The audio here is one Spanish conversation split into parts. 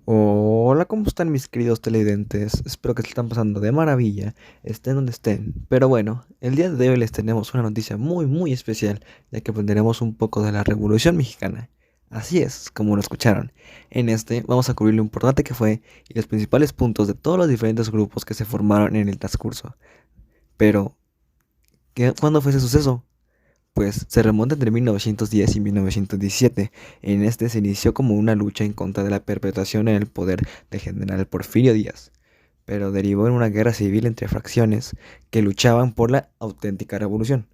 Hola, ¿cómo están mis queridos televidentes? Espero que se estén pasando de maravilla, estén donde estén. Pero bueno, el día de hoy les tenemos una noticia muy especial, ya que aprenderemos un poco de la Revolución Mexicana. Así es, como lo escucharon. En este vamos a cubrir lo importante que fue y los principales puntos de todos los diferentes grupos que se formaron en el transcurso. Pero, ¿cuándo fue ese suceso? Pues se remonta entre 1910 y 1917. En este se inició como una lucha en contra de la perpetuación en el poder del general Porfirio Díaz, pero derivó en una guerra civil entre fracciones que luchaban por la auténtica revolución.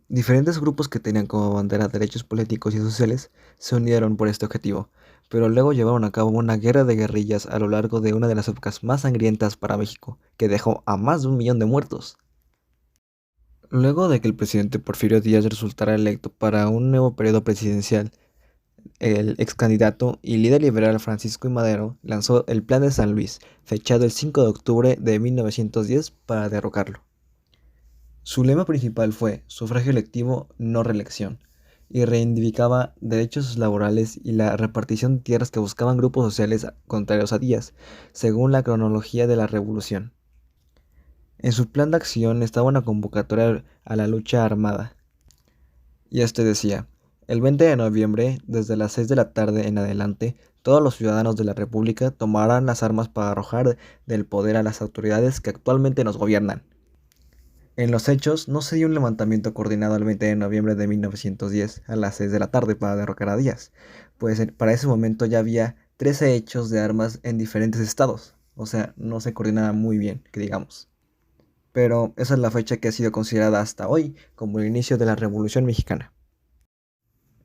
Diferentes grupos que tenían como bandera derechos políticos y sociales se unieron por este objetivo, pero luego llevaron a cabo una guerra de guerrillas a lo largo de una de las épocas más sangrientas para México, que dejó a más de 1 millón de muertos. Luego de que el presidente Porfirio Díaz resultara electo para un nuevo periodo presidencial, el ex candidato y líder liberal Francisco I. Madero lanzó el Plan de San Luis, fechado el 5 de octubre de 1910 para derrocarlo. Su lema principal fue sufragio electivo, no reelección, y reivindicaba derechos laborales y la repartición de tierras que buscaban grupos sociales contrarios a Díaz, según la cronología de la revolución. En su plan de acción estaba una convocatoria a la lucha armada, y este decía: el 20 de noviembre, desde las 6 de la tarde en adelante, todos los ciudadanos de la República tomarán las armas para arrojar del poder a las autoridades que actualmente nos gobiernan. En los hechos, no se dio un levantamiento coordinado el 20 de noviembre de 1910 a las 6 de la tarde para derrocar a Díaz, pues para ese momento ya había 13 hechos de armas en diferentes estados, o sea, no se coordinaba muy bien, que digamos. Pero esa es la fecha que ha sido considerada hasta hoy como el inicio de la Revolución Mexicana.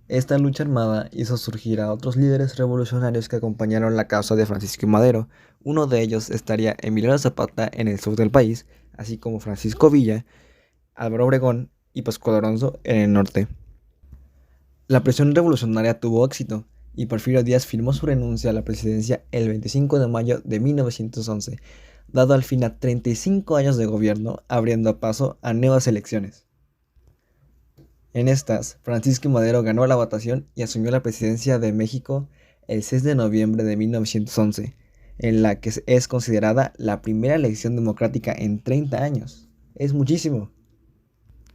Esta lucha armada hizo surgir a otros líderes revolucionarios que acompañaron la causa de Francisco y Madero. Uno de ellos estaría Emiliano Zapata en el sur del país, así como Francisco Villa, Álvaro Obregón y Pascual Alonso en el norte. La presión revolucionaria tuvo éxito y Porfirio Díaz firmó su renuncia a la presidencia el 25 de mayo de 1911, dado al fin a 35 años de gobierno, abriendo paso a nuevas elecciones. En estas, Francisco I. Madero ganó la votación y asumió la presidencia de México el 6 de noviembre de 1911, en la que es considerada la primera elección democrática en 30 años. Es muchísimo.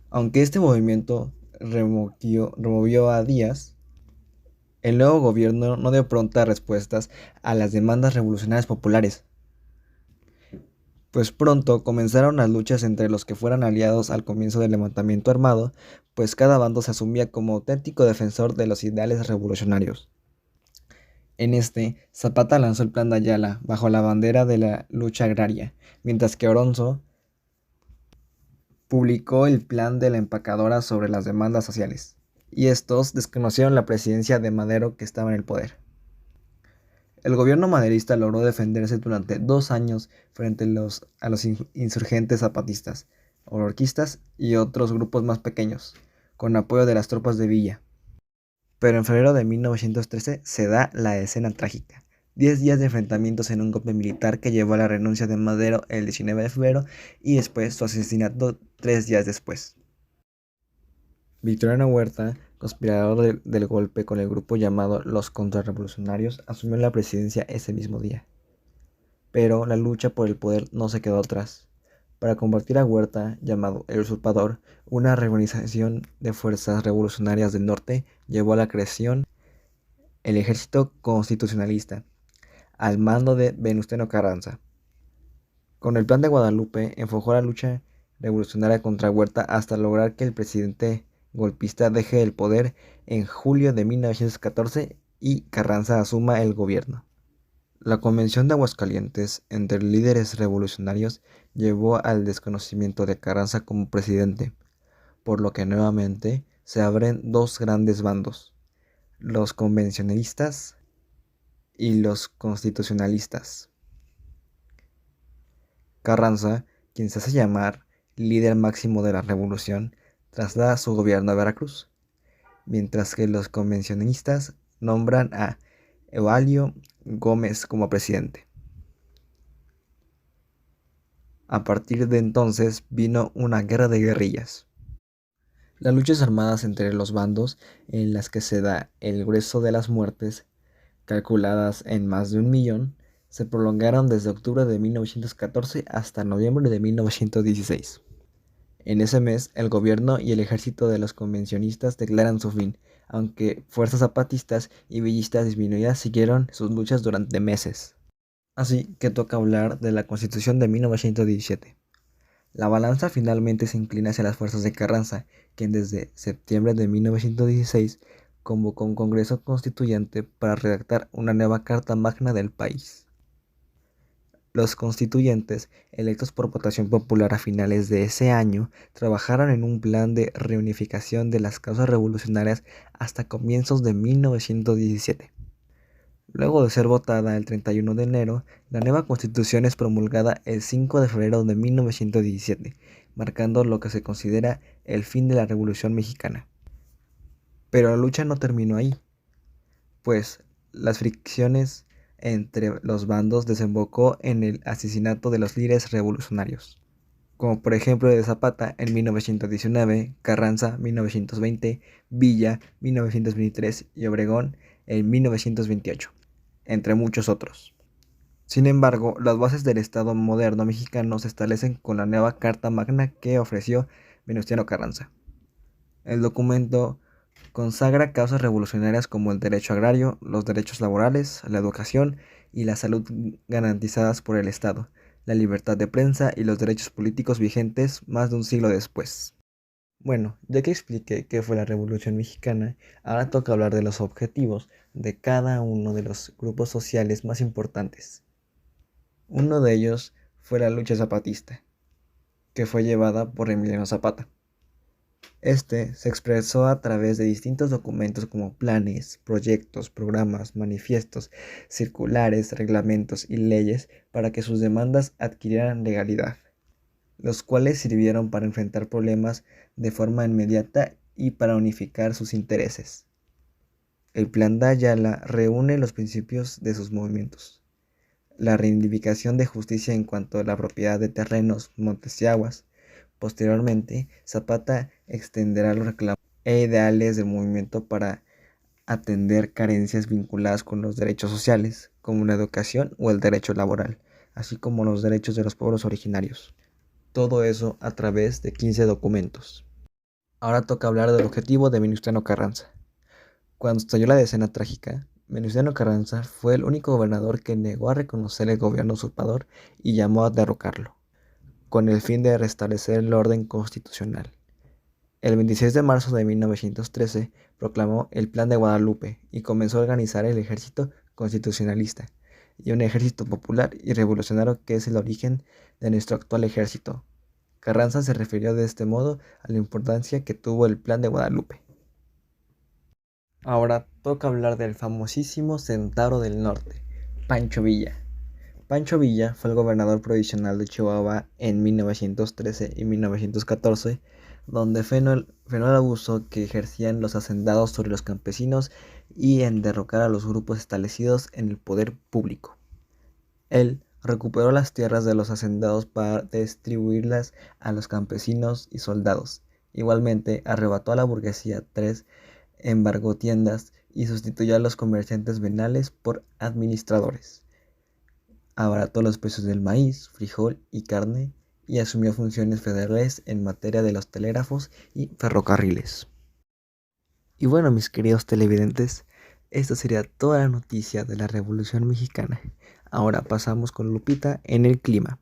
Aunque este movimiento removió a Díaz, el nuevo gobierno no dio prontas respuestas a las demandas revolucionarias populares, pues pronto comenzaron las luchas entre los que fueran aliados al comienzo del levantamiento armado, pues cada bando se asumía como auténtico defensor de los ideales revolucionarios. En este, Zapata lanzó el Plan de Ayala bajo la bandera de la lucha agraria, mientras que Alonso publicó el Plan de la Empacadora sobre las demandas sociales, y estos desconocieron la presidencia de Madero que estaba en el poder. El gobierno maderista logró defenderse durante 2 años frente a los insurgentes zapatistas, orquistas y otros grupos más pequeños, con apoyo de las tropas de Villa. Pero en febrero de 1913 se da la escena trágica. 10 días de enfrentamientos en un golpe militar que llevó a la renuncia de Madero el 19 de febrero y después su asesinato 3 días después. Victoriano Huerta, conspirador del golpe con el grupo llamado Los Contrarrevolucionarios, asumió la presidencia ese mismo día. Pero la lucha por el poder no se quedó atrás. Para combatir a Huerta, llamado el Usurpador, una reorganización de fuerzas revolucionarias del norte llevó a la creación el Ejército Constitucionalista, al mando de Venustiano Carranza. Con el Plan de Guadalupe enfocó la lucha revolucionaria contra Huerta hasta lograr que el presidente golpista deje el poder en julio de 1914 y Carranza asuma el gobierno. La Convención de Aguascalientes entre líderes revolucionarios llevó al desconocimiento de Carranza como presidente, por lo que nuevamente se abren dos grandes bandos: los convencionalistas y los constitucionalistas. Carranza, quien se hace llamar líder máximo de la revolución, traslada su gobierno a Veracruz, mientras que los convencionalistas nombran a Evalio Gómez como presidente. A partir de entonces vino una guerra de guerrillas. Las luchas armadas entre los bandos, en las que se da el grueso de las muertes, calculadas en más de 1 millón, se prolongaron desde octubre de 1914 hasta noviembre de 1916. En ese mes, el gobierno y el ejército de los convencionistas declaran su fin, aunque fuerzas zapatistas y villistas disminuidas siguieron sus luchas durante meses. Así que toca hablar de la Constitución de 1917. La balanza finalmente se inclina hacia las fuerzas de Carranza, quien desde septiembre de 1916 convocó un Congreso Constituyente para redactar una nueva Carta Magna del país. Los constituyentes, electos por votación popular a finales de ese año, trabajaron en un plan de reunificación de las causas revolucionarias hasta comienzos de 1917. Luego de ser votada el 31 de enero, la nueva constitución es promulgada el 5 de febrero de 1917, marcando lo que se considera el fin de la Revolución Mexicana. Pero la lucha no terminó ahí, pues las fricciones entre los bandos desembocó en el asesinato de los líderes revolucionarios, como por ejemplo de Zapata en 1919, Carranza 1920, Villa 1923 y Obregón en 1928, entre muchos otros. Sin embargo, las bases del Estado moderno mexicano se establecen con la nueva Carta Magna que ofreció Venustiano Carranza. El documento consagra causas revolucionarias como el derecho agrario, los derechos laborales, la educación y la salud garantizadas por el Estado, la libertad de prensa y los derechos políticos vigentes más de un siglo después. Bueno, ya que expliqué qué fue la Revolución Mexicana, ahora toca hablar de los objetivos de cada uno de los grupos sociales más importantes. Uno de ellos fue la lucha zapatista, que fue llevada por Emiliano Zapata. Este se expresó a través de distintos documentos como planes, proyectos, programas, manifiestos, circulares, reglamentos y leyes para que sus demandas adquirieran legalidad, los cuales sirvieron para enfrentar problemas de forma inmediata y para unificar sus intereses. El Plan de Ayala reúne los principios de sus movimientos: la reivindicación de justicia en cuanto a la propiedad de terrenos, montes y aguas. Posteriormente, Zapata extenderá los reclamos e ideales del movimiento para atender carencias vinculadas con los derechos sociales, como la educación o el derecho laboral, así como los derechos de los pueblos originarios. Todo eso a través de 15 documentos. Ahora toca hablar del objetivo de Venustiano Carranza. Cuando estalló la Decena Trágica, Venustiano Carranza fue el único gobernador que negó a reconocer el gobierno usurpador y llamó a derrocarlo, con el fin de restablecer el orden constitucional. El 26 de marzo de 1913 proclamó el Plan de Guadalupe y comenzó a organizar el ejército constitucionalista y un ejército popular y revolucionario que es el origen de nuestro actual ejército. Carranza se refirió de este modo a la importancia que tuvo el Plan de Guadalupe. Ahora toca hablar del famosísimo Centauro del Norte, Pancho Villa. Pancho Villa fue el gobernador provisional de Chihuahua en 1913 y 1914, donde frenó el abuso que ejercían los hacendados sobre los campesinos y en derrocar a los grupos establecidos en el poder público. Él recuperó las tierras de los hacendados para distribuirlas a los campesinos y soldados. Igualmente, arrebató a la burguesía 3, embargó tiendas y sustituyó a los comerciantes venales por administradores. Abarató los precios del maíz, frijol y carne y asumió funciones federales en materia de los telégrafos y ferrocarriles. Y bueno, mis queridos televidentes, esta sería toda la noticia de la Revolución Mexicana. Ahora pasamos con Lupita en el clima.